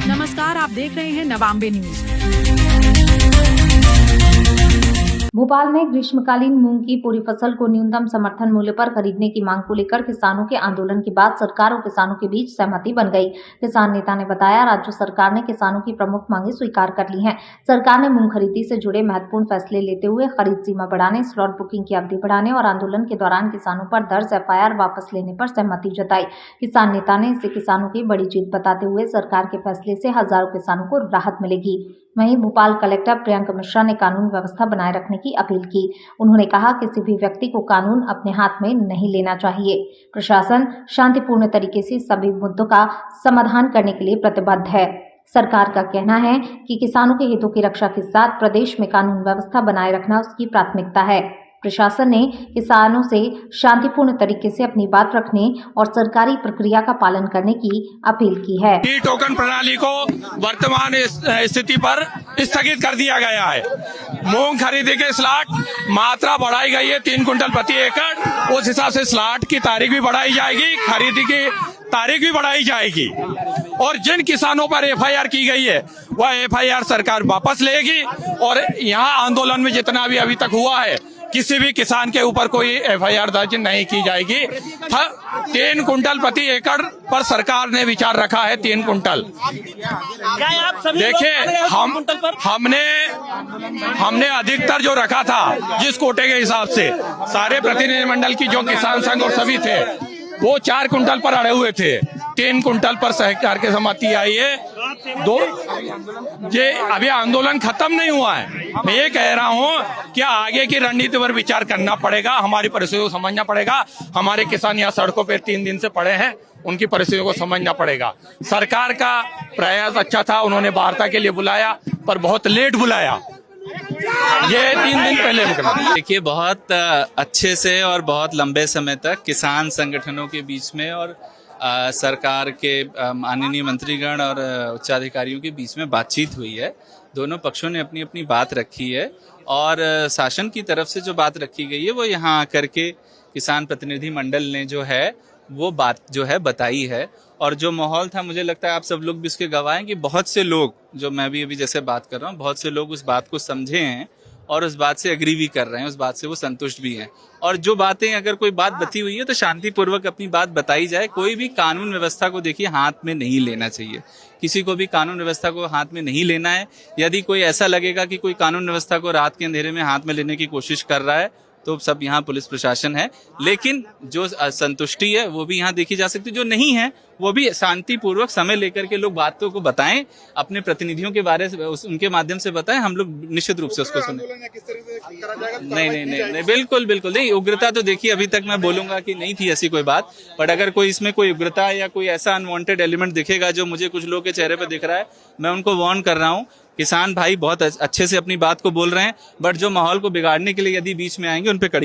नमस्कार, आप देख रहे हैं नवांबे न्यूज। भोपाल में ग्रीष्मकालीन मूंग की पूरी फसल को न्यूनतम समर्थन मूल्य पर खरीदने की मांग को लेकर किसानों के आंदोलन के बाद सरकार और किसानों के बीच सहमति बन गई। किसान नेता ने बताया, राज्य सरकार ने किसानों की प्रमुख मांगे स्वीकार कर ली हैं। सरकार ने मूंग खरीदी से जुड़े महत्वपूर्ण फैसले लेते हुए खरीद सीमा बढ़ाने, स्लॉट बुकिंग की अवधि बढ़ाने और आंदोलन के दौरान किसानों पर दर्ज FIR वापस लेने पर सहमति जताई। किसान नेता ने इसे किसानों की बड़ी जीत बताते हुए सरकार के फैसले से हजारों किसानों को राहत मिलेगी। वहीं भोपाल कलेक्टर प्रियंक मिश्रा ने कानून व्यवस्था बनाए रखने की अपील की। उन्होंने कहा, किसी भी व्यक्ति को कानून अपने हाथ में नहीं लेना चाहिए। प्रशासन शांतिपूर्ण तरीके से सभी मुद्दों का समाधान करने के लिए प्रतिबद्ध है। सरकार का कहना है कि किसानों के हितों की रक्षा के साथ प्रदेश में कानून व्यवस्था बनाए रखना उसकी प्राथमिकता है। प्रशासन ने किसानों से शांतिपूर्ण तरीके से अपनी बात रखने और सरकारी प्रक्रिया का पालन करने की अपील की है। ई टोकन प्रणाली को वर्तमान स्थिति पर स्थगित कर दिया गया है। मूंग खरीदी के स्लॉट मात्रा बढ़ाई गई है 3 कुंटल प्रति एकड़। उस हिसाब से स्लॉट की तारीख भी बढ़ाई जाएगी, खरीदी की तारीख भी बढ़ाई जाएगी और जिन किसानों पर FIR की गई है वह FIR सरकार वापस लेगी। और यहाँ आंदोलन में जितना भी अभी तक हुआ है, किसी भी किसान के ऊपर कोई FIR दर्ज नहीं की जाएगी। 3 कुंटल प्रति एकड़ पर सरकार ने विचार रखा है। 3 कुंटल। देखिए, हमने अधिकतर जो रखा था जिस कोटे के हिसाब से, सारे प्रतिनिधि मंडल की जो किसान संघ और सभी थे वो 4 कुंटल पर अड़े हुए थे। 3 कुंटल पर सरकार की सहमति आई है। ये अभी आंदोलन खत्म नहीं हुआ है। मैं ये कह रहा हूँ कि आगे की रणनीति पर विचार करना पड़ेगा, हमारी परिस्थितियों को समझना पड़ेगा। हमारे किसान यहाँ सड़कों पर 3 दिन से पड़े हैं, उनकी परिस्थितियों को समझना पड़ेगा। सरकार का प्रयास अच्छा था, उन्होंने वार्ता के लिए बुलाया पर बहुत लेट बुलाया। ये 3 दिन पहले देखिए, बहुत अच्छे से और बहुत लंबे समय तक किसान संगठनों के बीच में और सरकार के माननीय मंत्रीगण और उच्चाधिकारियों के बीच में बातचीत हुई है। दोनों पक्षों ने अपनी अपनी बात रखी है और शासन की तरफ से जो बात रखी गई है वो यहाँ आकर के किसान प्रतिनिधि मंडल ने जो है वो बात जो है बताई है। और जो माहौल था, मुझे लगता है आप सब लोग भी इसके गवाह हैं कि बहुत से लोग, जो मैं भी अभी जैसे बात कर रहा हूँ, बहुत से लोग उस बात को समझे हैं और उस बात से एग्री भी कर रहे हैं, उस बात से वो संतुष्ट भी हैं। और जो बातें, अगर कोई बात बती हुई है तो शांतिपूर्वक अपनी बात बताई जाए। कोई भी कानून व्यवस्था को देखिए हाथ में नहीं लेना चाहिए, किसी को भी कानून व्यवस्था को हाथ में नहीं लेना है। यदि कोई ऐसा लगेगा कि कोई कानून व्यवस्था को रात के अंधेरे में हाथ में लेने की कोशिश कर रहा है तो सब यहाँ पुलिस प्रशासन है, लेकिन जो संतुष्टि है वो भी यहाँ देखी जा सकती है। जो नहीं है वो भी शांतिपूर्वक समय लेकर के लोग बातों को बताएं, अपने प्रतिनिधियों के बारे में उनके माध्यम से बताएं। हम लोग निश्चित रूप से उसको सुने। नहीं, बिल्कुल नहीं। उग्रता तो देखिए अभी तक मैं बोलूंगा कि नहीं थी ऐसी कोई बात, बट अगर कोई इसमें कोई उग्रता या कोई ऐसा अनवांटेड एलिमेंट दिखेगा जो मुझे कुछ लोगों के चेहरे पर दिख रहा है, मैं उनको वार्न कर रहा हूँ। किसान भाई बहुत अच्छे से अपनी बात को बोल रहे हैं, बट जो माहौल को बिगाड़ने के लिए यदि बीच में आएंगे उन पे कड़ी